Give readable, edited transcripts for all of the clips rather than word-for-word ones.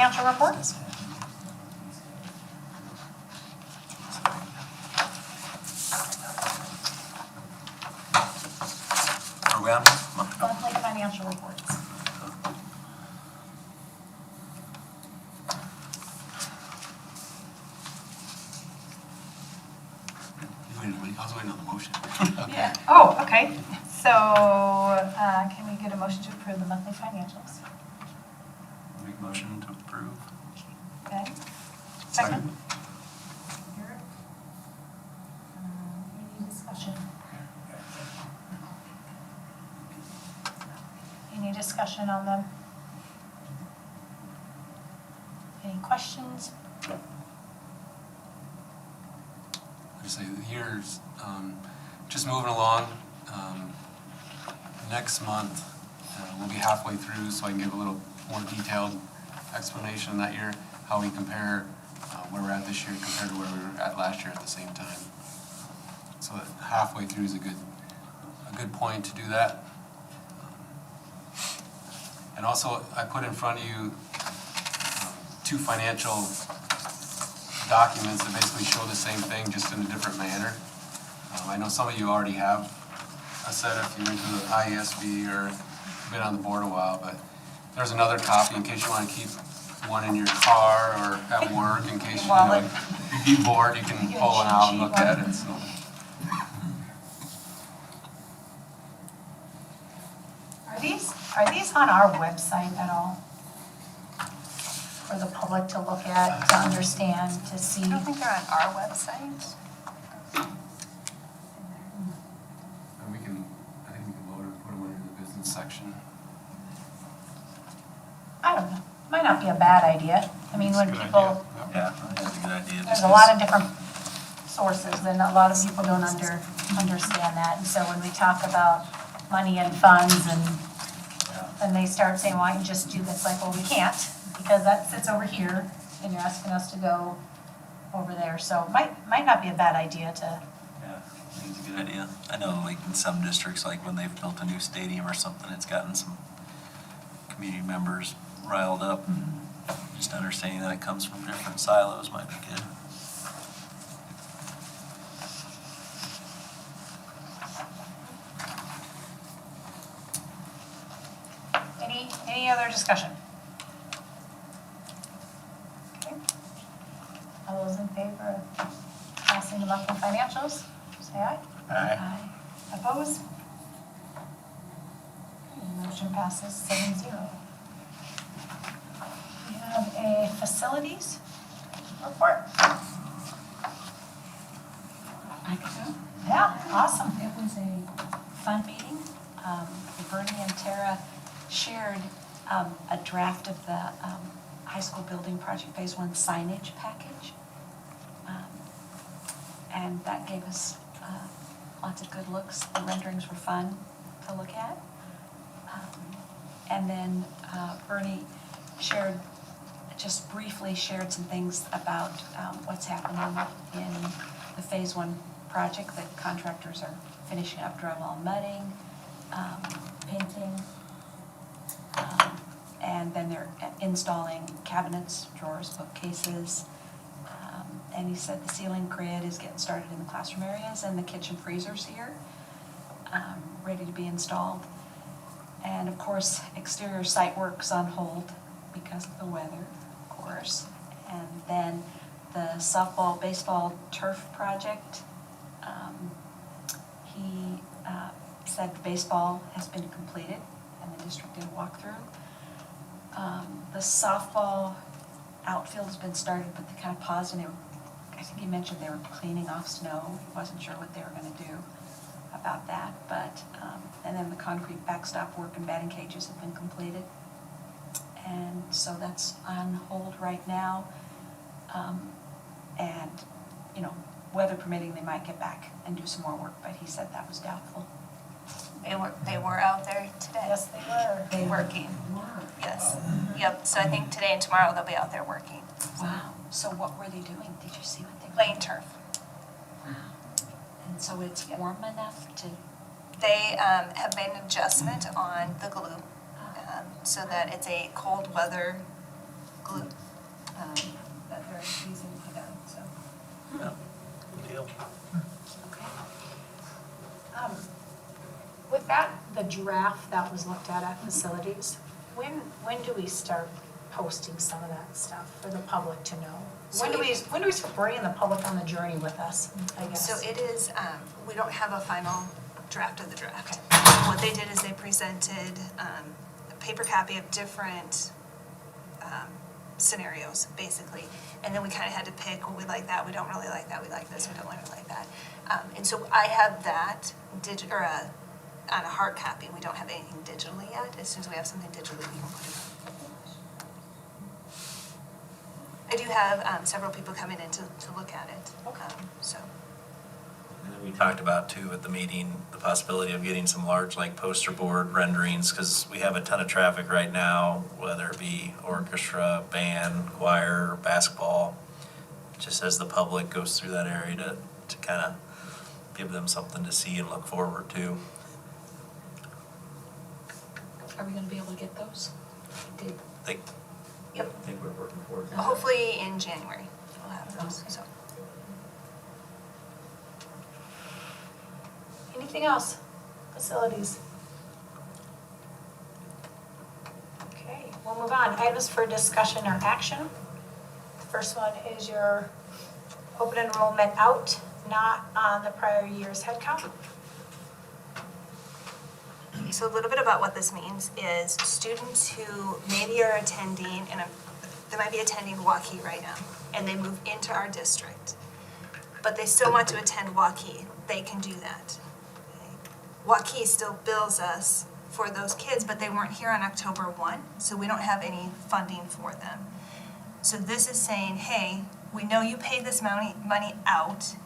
financial reports? Are we on? Monthly financial reports. I was waiting on the motion. Yeah. Oh, okay. So can we get a motion to approve the monthly financials? Make motion to approve. Okay. Second? Eric? Any discussion? Any discussion on them? Any questions? I just say the year's just moving along. Next month we'll be halfway through, so I can give a little more detailed explanation that year, how we compare where we're at this year compared to where we were at last year at the same time. So that halfway through is a good point to do that. And also, I put in front of you two financial documents that basically show the same thing, just in a different manner. I know some of you already have a set if you're into the IESB or been on the board a while, but there's another copy in case you want to keep one in your car or at work in case you'd be bored, you can pull one out and look at it. So. Are these on our website at all? For the public to look at, to understand, to see? I don't think they're on our website. And I think we can load it, put them under the business section. I don't know. Might not be a bad idea. I mean, when people, Yeah, that's a good idea. there's a lot of different sources, and a lot of people don't understand that. And so when we talk about money and funds and they start saying, why don't you just do this? Like, well, we can't, because that sits over here, and you're asking us to go over there. So might not be a bad idea to, Yeah, I think it's a good idea. I know like in some districts, like when they've built a new stadium or something, it's gotten some community members riled up. Just understanding that it comes from different silos might be good. any other discussion? Okay. All those in favor of passing the monthly financials, say aye. Aye. Opposed? Okay, motion passes 7-0. We have a facilities report. I can go. Yeah, awesome. It was a fun meeting. Bernie and Tara shared a draft of the high school building project phase 1 signage package. And that gave us lots of good looks. The renderings were fun to look at. And then Bernie just briefly shared some things about what's happening in the phase 1 project. The contractors are finishing up drywall and mudding, painting, and then they're installing cabinets, drawers, bookcases. And he said the ceiling grid is getting started in the classroom areas, and the kitchen freezers here, ready to be installed. And of course, exterior site work's on hold because of the weather, of course. And then the softball, baseball turf project, he said baseball has been completed and the district did a walkthrough. The softball outfield has been started, but they kind of paused, and I think he mentioned they were cleaning off snow. He wasn't sure what they were going to do about that, but, and then the concrete backstop work and batting cages have been completed. And so that's on hold right now. And, you know, weather permitting, they might get back and do some more work, but he said that was doubtful. They were out there today. Yes, they were. They working. Yes. Yep. So I think today and tomorrow they'll be out there working. Wow. So what were they doing? Did you see what they were Playing doing? turf. And so it's warm enough to, They have made an adjustment on the glue so that it's a cold weather glue that they're using to put down, so. Yeah, good deal. With that, the draft that was looked at facilities, when do we start posting some of that stuff for the public to know? So When do we start bringing the public on the journey with us, I guess? So it is, we don't have a final draft of the draft. What they did is they presented a paper copy of different scenarios, basically. And then we kind of had to pick, well, we like that, we don't really like that, we like this, we don't really like that. And so I have that on a hard copy. We don't have anything digitally yet. As soon as we have something digitally, we can put it up. I do have several people coming in to look at it, so. And then we talked about too at the meeting, the possibility of getting some large like poster board renderings, because we have a ton of traffic right now, whether it be orchestra, band, choir, basketball. Just as the public goes through that area to kind of give them something to see and look forward to. Are we gonna be able to get those? Did- Like, Yep. I think we're working towards that. Hopefully in January, we'll have those, so. Anything else? Facilities? Okay, we'll move on. Items for discussion or action. The first one is your open enrollment out, not on the prior year's head count. So a little bit about what this means is students who maybe are attending, they might be attending Waukee right now, and they move into our district, but they still want to attend Waukee, they can do that. Waukee still bills us for those kids, but they weren't here on October 1, so we don't have any funding for them. So this is saying, hey, we know you paid this money out,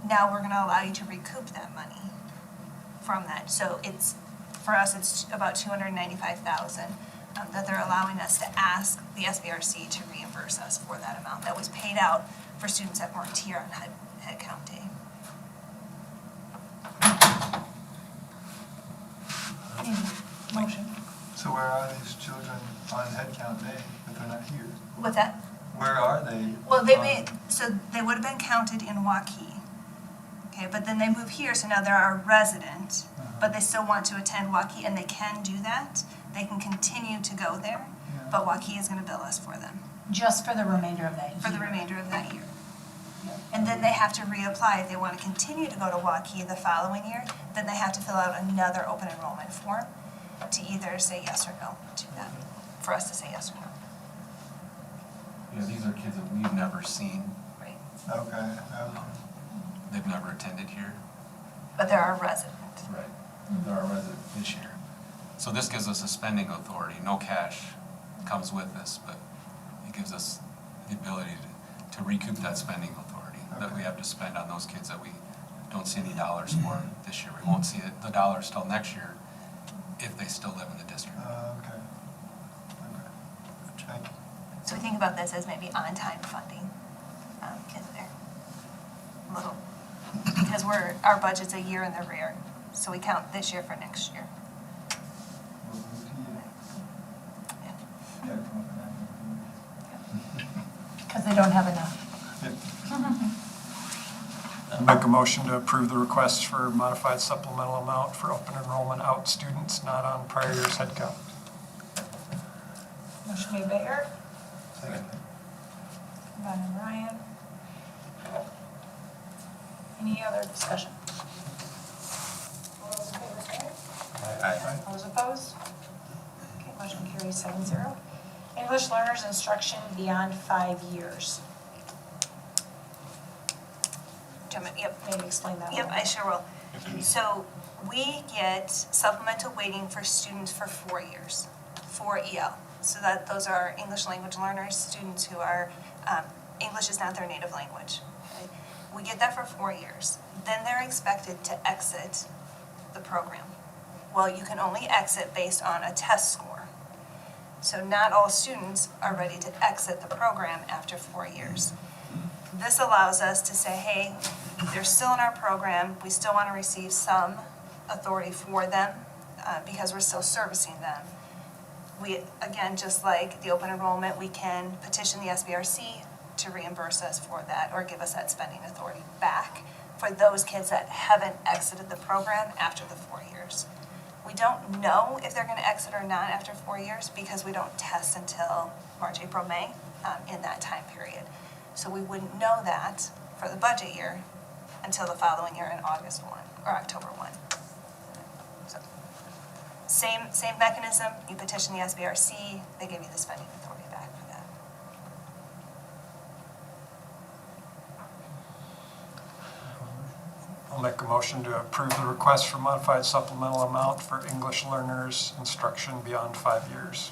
now we're gonna allow you to recoup that money from that. So it's, for us, it's about $295,000 that they're allowing us to ask the SBRC to reimburse us for that amount that was paid out for students that weren't here on head count day. Motion. So where are these children on head count day if they're not here? What's that? Where are they? Well, they on- may, so they would have been counted in Waukee. Okay, but then they move here, so now they're our resident, but they still want to attend Waukee, and they can do that. They can continue to go there, Yeah. but Waukee is gonna bill us for them, Just for the remainder of that year. for the remainder of that year. And then they have to reapply if they want to continue to go to Waukee the following year, then they have to fill out another open enrollment form to either say yes or no to that, for us to say yes or no. Yeah, these are kids that we've never seen. Right. Okay, okay. They've never attended here. But they're our resident. Right. They're our resident this year. So this gives us a spending authority. No cash comes with this, but it gives us the ability to recoup that spending authority that we have to spend on those kids that we don't see any dollars for this year. We won't see the dollars till next year if they still live in the district. Okay. Okay. Thank you. So we think about this as maybe on-time funding in there. A little, because our budget's a year in the rear, so we count this year for next year. We'll move to you. Yeah. Yeah, come on. Because they don't have enough. Make a motion to approve the request for modified supplemental amount for open enrollment out students not on prior year's head count. Motion made by Eric, Second. Von and Ryan. Any other discussion? All those in favor say aye. Aye. All those opposed? Okay, motion carries 7-0. English learners instruction beyond 5 years. Yep. Maybe explain that a Yep, little I bit. sure will. So we get supplemental weighting for students for 4 years, for EL. So that those are English language learners, students who are, English is not their native language. Okay? We get that for 4 years. Then they're expected to exit the program. Well, you can only exit based on a test score. So not all students are ready to exit the program after 4 years. This allows us to say, hey, they're still in our program, we still want to receive some authority for them because we're still servicing them. We, again, just like the open enrollment, we can petition the SBRC to reimburse us for that or give us that spending authority back for those kids that haven't exited the program after the 4 years. We don't know if they're going to exit or not after 4 years because we don't test until March, April, May in that time period. So we wouldn't know that for the budget year until the following year in August 1 or October 1. So, same mechanism, you petition the SBRC, they give you the spending authority back for that. I'll make a motion to approve the request for modified supplemental amount for English learners instruction beyond 5 years.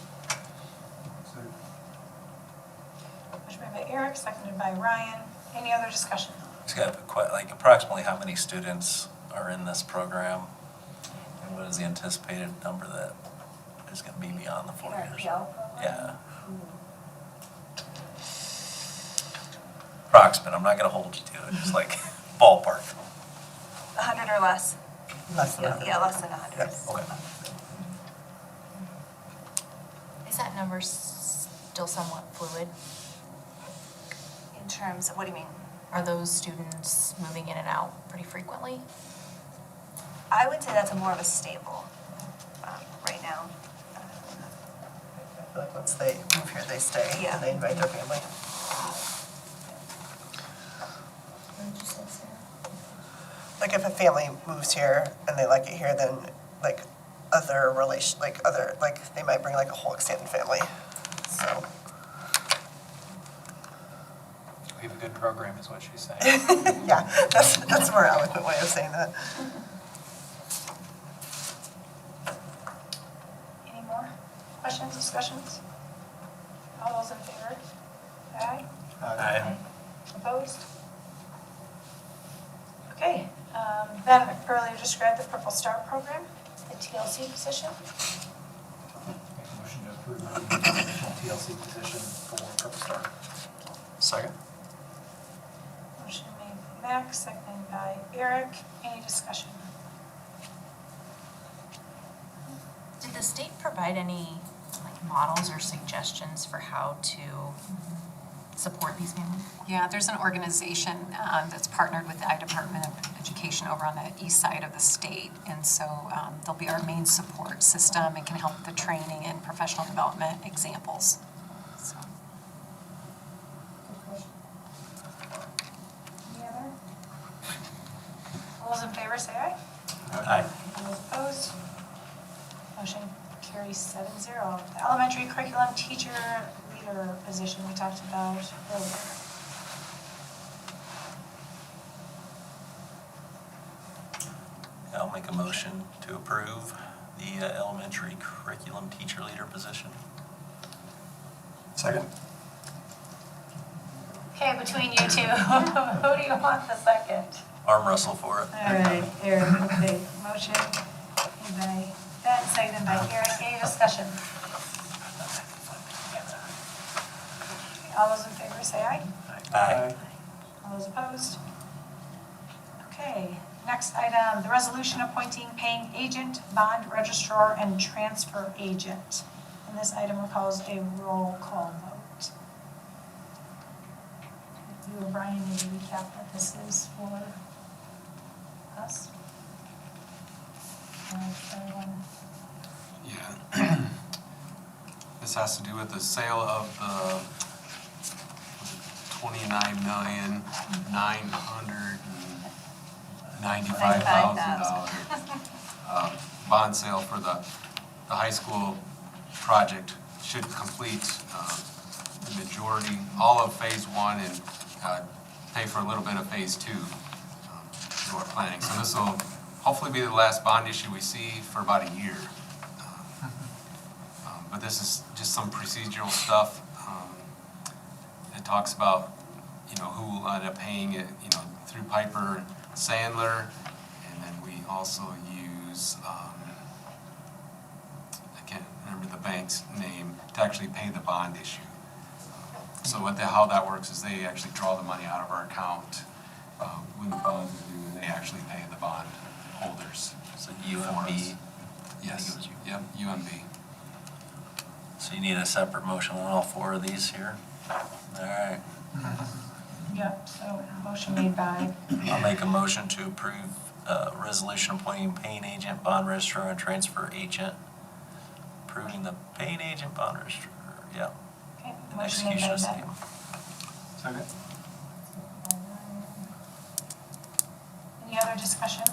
Motion made by Eric, seconded by Ryan. Any other discussion? It's got quite, like approximately how many students are in this program? And what is the anticipated number that is going to be beyond the 4 years? Yeah. Approximate, I'm not going to hold you to it, just like ballpark. 100 or less? Less than Yeah, less than 100. Yes. Okay. Is that number still somewhat fluid? In terms of, what do you mean? Are those students moving in and out pretty frequently? I would say that's a more of a stable right now. I feel like once they move here, they stay, Yeah. and they invite their family. What did you say, Sarah? Like if a family moves here and they like it here, then like they might bring like a whole extended family. So, We have a good program, is what she's saying. yeah, that's a more eloquent way of saying that. Any more questions, discussions? All those in favor? Aye. Aye. Opposed? Okay, Ben earlier described the Purple Star program, the TLC position. Make a motion to approve the additional TLC position for Purple Star. Second? Motion made by Max, seconded by Eric. Any discussion? Did the state provide any like models or suggestions for how to support these families? Yeah, there's an organization that's partnered with the Iowa Department of Education over on the east side of the state. And so they'll be our main support system and can help with the training and professional development examples. So. Any other? All those in favor, say aye. Aye. All those opposed? Motion carries 7-0. The elementary curriculum teacher leader position we talked about earlier. I'll make a motion to approve the elementary curriculum teacher leader position. Second? Okay, between you two, who do you want the second? Arm wrestle for it. All right, Eric, okay, motion made by Ben, seconded by Eric. Any discussion? All those in favor say aye. Aye. All those opposed? Okay, next item, the resolution appointing paying agent, bond registrar, and transfer agent. And this item recalls a roll call vote. You or Brian need to recap what this is for us? Or everyone? Yeah. This has to do with the sale of the $29,995,000 bond sale for the high school project. Should complete the majority, all of phase 1 and pay for a little bit of phase 2 is what we're planning. So this will hopefully be the last bond issue we see for about a year. But this is just some procedural stuff. It talks about, who will end up paying it, through Piper Sandler. And then we also use, I can't remember the bank's name, to actually pay the bond issue. So how that works is they actually draw the money out of our account when the bonds are due, and they actually pay the bond holders. So for UMB. us. Yes, yep, UMB. So you need a separate motion on all 4 of these here? All right. Yep, so motion made by, I'll make a motion to approve resolution appointing paying agent, bond registrar, and transfer agent. Approving the paying agent, bond registrar, yeah. okay, And motion made execution by of Matt. same. Second. Any other discussion?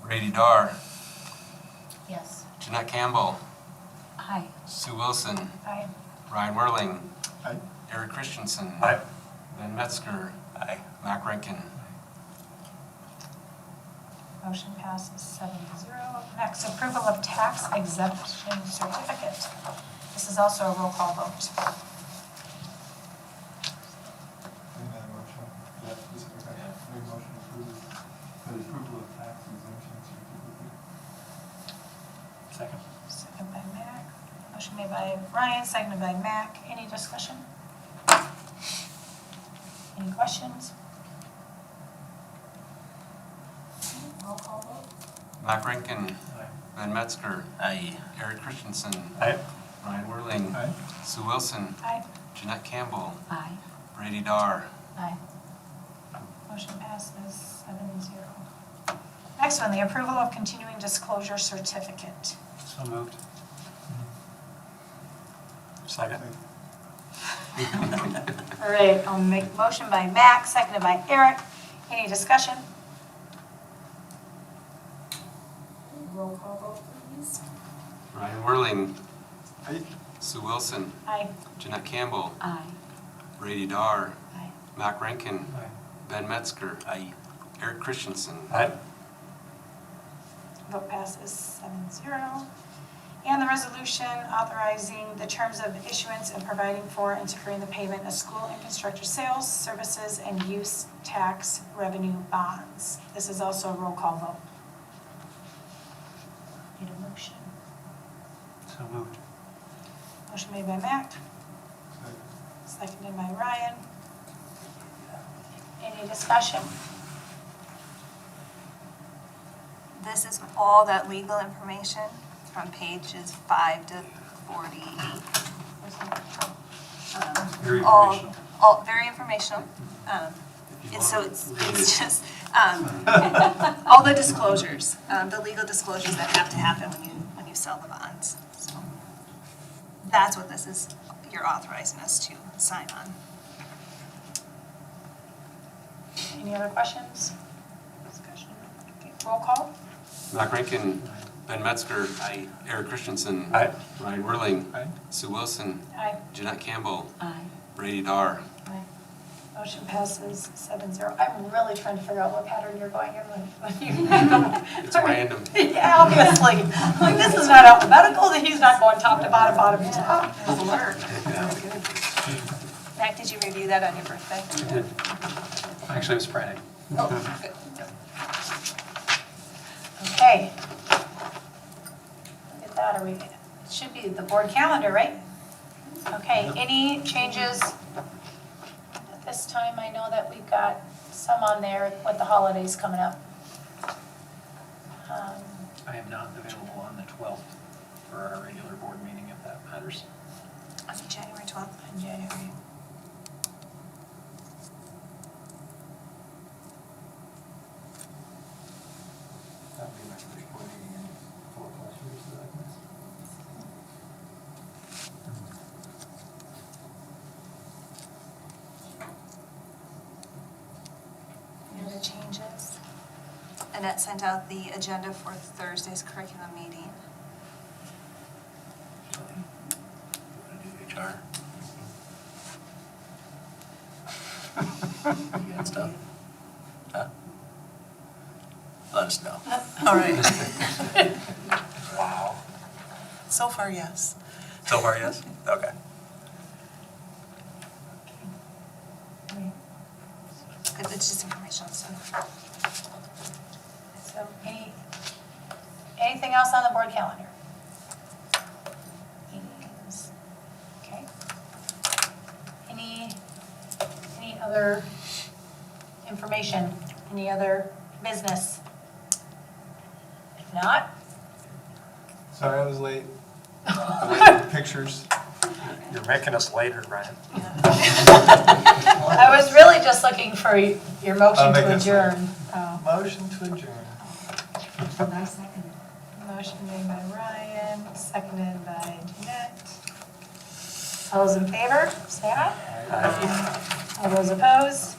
Brady Dar, Yes. Jeanette Campbell, Aye. Sue Wilson, Aye. Ryan Whirling, Aye. Eric Christensen. Aye. Ben Metzger, Aye. Mac Rankin. Motion passes 7-0. Next, approval of tax exemption certificate. This is also a roll call vote. Make that motion. Yeah, just make a motion to approve the approval of tax exemption certificate. Second. Second by Mac. Motion made by Ryan, seconded by Mac. Any discussion? Any questions? Roll call vote. Mac Rankin, Aye. Ben Metzger, Aye. Eric Christensen, Aye. Ryan Whirling, Aye. Sue Wilson, Aye. Jeanette Campbell, Aye. Brady Dar. Aye. Motion passes 7-0. Next one, the approval of continuing disclosure certificate. So moved. Second. All right, I'll make motion by Mac, seconded by Eric. Any discussion? Roll call vote, please. Ryan Whirling, Aye. Sue Wilson, Aye. Jeanette Campbell, Aye. Brady Dar, Aye. Mac Rankin, Aye. Ben Metzger, Aye. Eric Christensen. Aye. Vote passes 7-0. And the resolution authorizing the terms of issuance and providing for and securing the payment of school infrastructure sales, services, and use tax revenue bonds. This is also a roll call vote. Need a motion. So moved. Motion made by Mac, Second. seconded by Ryan. Any discussion? This is all that legal information from pages 5 to 48. Very All- informational. All, very informational. It's, so it's just, all the disclosures, the legal disclosures that have to happen when you sell the bonds. So that's what this is, you're authorizing us to sign on. Any other questions? Discussion? Okay, roll call? Mac Rankin, Ben Metzger, Eric Christensen, Aye. Ryan Whirling, Aye. Sue Wilson, Aye. Jeanette Campbell, Aye. Brady Dar. Aye. Motion passes 7-0. I'm really trying to figure out what pattern you're going in when you. It's random. Yeah, obviously. Like, this is not alphabetical, that he's not going top to bottom, bottom to top. It's alert. Mac, did you review that on your birthday? I did. Actually, it was Friday. Oh, good. Okay. Look at that, it should be the board calendar, right? Okay, any changes at this time? I know that we've got some on there with the holidays coming up. I am not available on the 12th for our regular board meeting, if that matters. On January 12th. In January. That would be my first board meeting in 4+ years that I've missed. Any other changes? Annette sent out the agenda for Thursday's curriculum meeting. Want to do HR? You got stuff? Huh? Let us know. All right. Wow. So far, yes. So far, yes? Okay. It's just informational stuff. So anything else on the board calendar? Meetings. Okay. Any other information, any other business? not, Sorry I was late. Delayed pictures. You're making us later, Ryan. I was really just looking for your motion I'll make to this adjourn. Oh. Motion to adjourn. Motion made by Ryan, seconded by Jeanette. All those in favor, say aye. All those opposed?